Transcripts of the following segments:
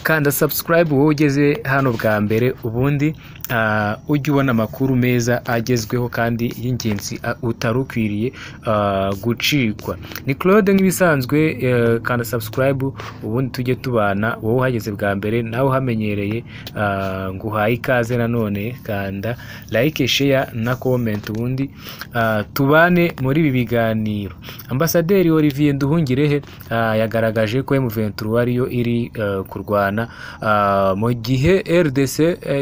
kanda subscribe wowe ugeze hano bwa mbere, ubundi ujye ubona amakuru meza agezweho kandi y'ingenzi utarukwiriye gucikwa. Ni Claude nk'ibisanzwe, kanda subscribe ubundi tujye tubana. Wowe uhageze bwa mbere nawe uhamenyereye, nguhaye ikaze. Nanone kanda like, share na comment, ubundi tubane muri ibi biganiro. Ambasaderi Olivier Nduhungirehe yagaragaje ko M23 ariyo iri kurwana mu gihe RDC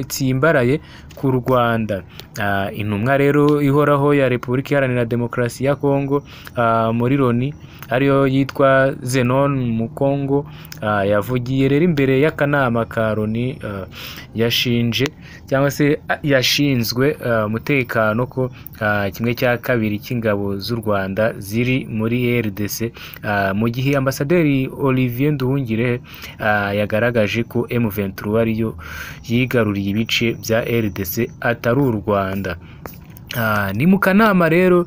tsimbaraye ku Rwanda. Intumwa rero ihoraho ya Repubulika Iharanira Demokarasi ya Kongo muri Loni ariyo yitwa Zenon Mukongo yavugiye rero imbere y'akanama ka Loni, yashinje cyangwa se yashinzwe umutekano ko kimwe cya kabiri cy'ingabo z'u Rwanda ziri muri RDC, mu gihe Ambasaderi Olivier Nduhungirehe yagaragaje ko M23 ariyo yigaruriye ibice bya RDC atari u Rwanda. Ni mu kanama rero,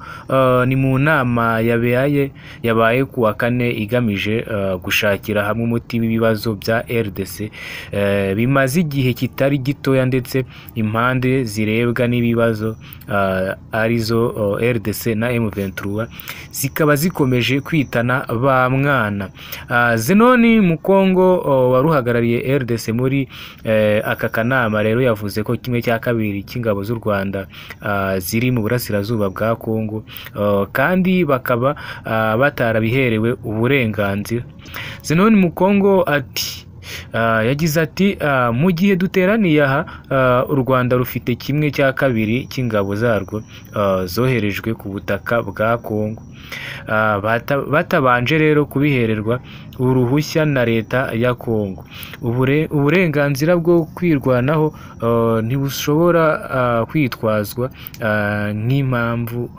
ni mu nama yabaye ku wa kane igamije gushakira hamwe umuti w'ibibazo bya RDC bimaze igihe kitari gitoya, ndetse impande zirebwa n'ibibazo arizo RDC na M23 zikaba zikomeje kwitana ba mwana. Zenon Mukongo waruhagarariye RDC muri aka kanama rero yavuze ko kimwe cya kabiri cy'ingabo z'u Rwanda ziri mu burasirazuba bwa Kongo, kandi bakaba batarabiherewe uburenganzira. Zenon Mukongo yagize ati mu gihe duteraniye aha, u Rwanda rufite kimwe cya kabiri cy'ingabo zarwo zoherejwe ku butaka bwa Kongo, batabanje rero kubihererwa uruhushya na leta ya Kongo. Uburenganzira bwo kwirwanaho ntibushobora kwitwazwa nk'impamvu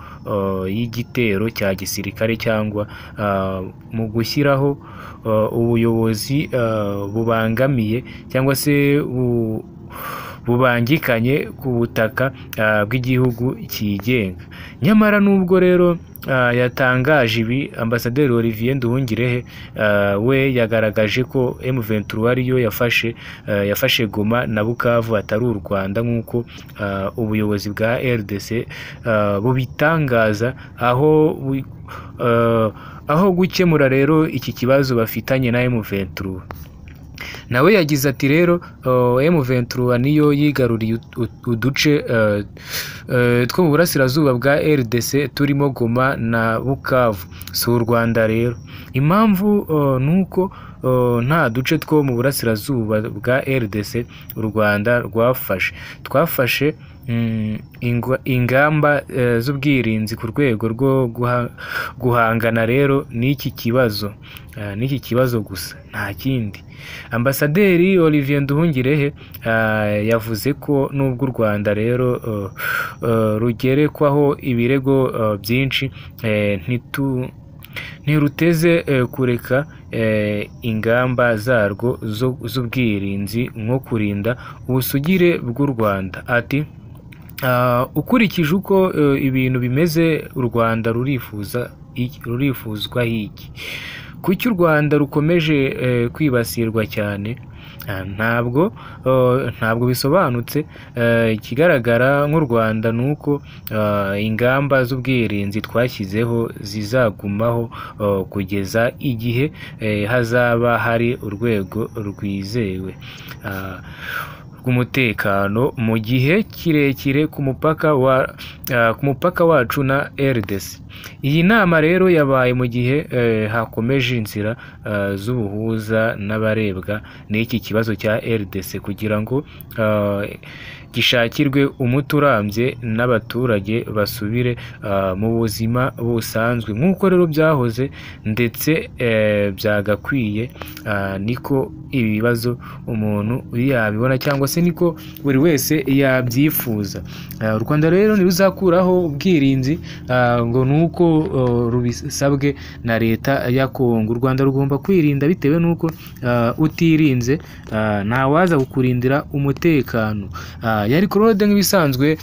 y'igitero cya gisirikare cyangwa mu gushyiraho ubuyobozi bubangamiye cyangwa se bubangikanye ku butaka bw'igihugu cyigenga. Nyamara nubwo rero yatangaje ibi, Ambasaderi Olivier Nduhungirehe we yagaragaje ko M23 ariyo yafashe Goma na Bukavu atari u Rwanda nk'uko ubuyobozi bwa RDC bubitangaza, aho gukemura rero iki kibazo bafitanye na M23. Nawe yagize ati rero M23 niyo yigaruriye uduce two mu burasirazuba bwa RDC turimo Goma na Bukavu, si u Rwanda rero. Impamvu nuko nta duce two mu burasirazuba bwa RDC u Rwanda twafashe ingamba z'ubwirinzi ku rwego rwo guhangana rero n'iki kibazo gusa, nta kindi. Ambasaderi Olivier Nduhungirehe yavuze ko nubwo u Rwanda rero rugerekwaho ibirego byinshi, ntiruteze kureka ingamba zarwo z'ubwirinzi nko kurinda ubusugire bw'u Rwanda. Ati ukurikije uko ibintu bimeze, u Rwanda rurifuzwa iki? Kuki u Rwanda rukomeje kwibasirwa cyane? Ntabwo bisobanutse. Ikigaragara nk'u Rwanda ni uko ingamba z'ubwirinzi twashyizeho zizagumaho kugeza igihe hazaba hari urwego rwizewe rw'umutekano mu gihe kirekire ku mupaka wacu na RDC. Iyi nama rero yabaye mu gihe hakomeje inzira z'ubuhuza n'abarebwa n'iki kibazo cya RDC kugira ngo gishakirwe umuti urambye n'abaturage basubire mu buzima busanzwe nk'uko rero byahoze ndetse byagakwiye. Niko ibi bibazo umuntu yabibona, cyangwa se niko buri wese yabyifuza. U Rwanda rero ntiruzakuraho ubwirinzi ngo nuko rubisabwe na leta ya Kongo. U Rwanda rugomba kwirinda bitewe nuko utirinze ntawaza kukurindira umutekano. Yari Claude nk'ibisanzwe,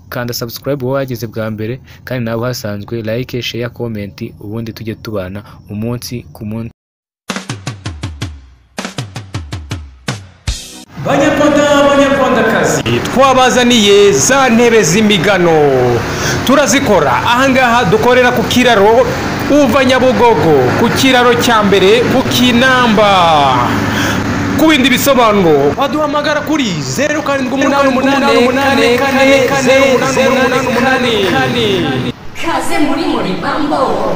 kanda subscribe wowe wageze bwa mbere, kandi nawe hasanzwe like, share, comment, ubundi tujye tubana umunsi ku munsi. twabazaniye za ntebe z'imigano turazikora ahangaha dukorera ku kiraro uva Nyabugogo ku kiraro cya mbere ku Kinamba. Ku bindi bisobanuro waduhamagara kuri 0788444088. Kaze muri Bambo.